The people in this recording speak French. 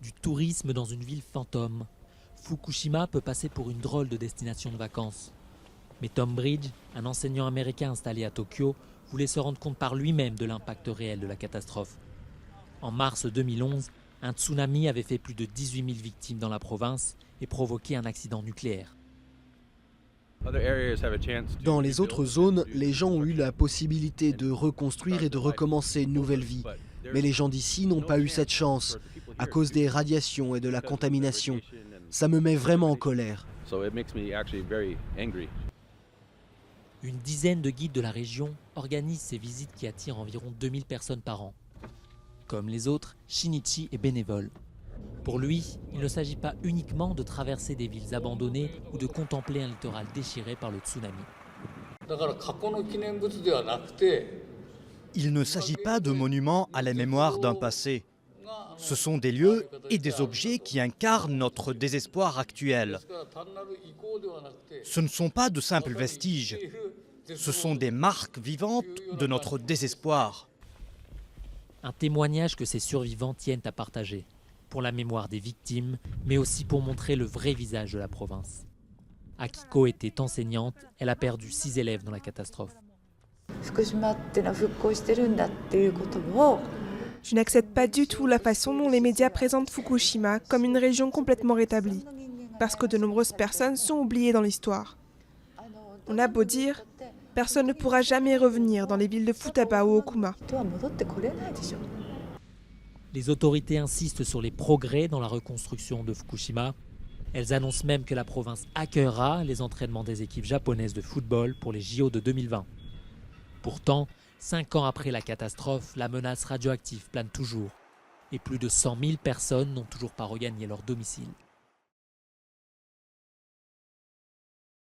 du tourisme dans une ville fantôme. Fukushima peut passer pour une drôle de destination de vacances. Mais Tom Bridge, un enseignant américain installé à Tokyo, voulait se rendre compte par lui-même de l'impact réel de la catastrophe. En mars 2011, un tsunami avait fait plus de 18 000 victimes dans la province et provoqué un accident nucléaire. Dans les autres zones, les gens ont eu la possibilité de reconstruire et de recommencer une nouvelle vie. Mais les gens d'ici n'ont pas eu cette chance, à cause des radiations et de la contamination. Ça me met vraiment en colère. Une dizaine de guides de la région organisent ces visites qui attirent environ 2000 personnes par an. Comme les autres, Shinichi est bénévole. Pour lui, il ne s'agit pas uniquement de traverser des villes abandonnées ou de contempler un littoral déchiré par le tsunami. Il ne s'agit pas de monuments à la mémoire d'un passé. Ce sont des lieux et des objets qui incarnent notre désespoir actuel. Ce ne sont pas de simples vestiges. Ce sont des marques vivantes de notre désespoir. Un témoignage que ces survivants tiennent à partager, pour la mémoire des victimes, mais aussi pour montrer le vrai visage de la province. Akiko était enseignante, elle a perdu 6 élèves dans la catastrophe. Je n'accepte pas du tout la façon dont les médias présentent Fukushima comme une région complètement rétablie, parce que de nombreuses personnes sont oubliées dans l'histoire. On a beau dire, personne ne pourra jamais revenir dans les villes de Futaba ou Okuma. Les autorités insistent sur les progrès dans la reconstruction de Fukushima. Elles annoncent même que la province accueillera les entraînements des équipes japonaises de football pour les JO de 2020. Pourtant, 5 ans après la catastrophe, la menace radioactive plane toujours. Et plus de 100 000 personnes n'ont toujours pas regagné leur domicile.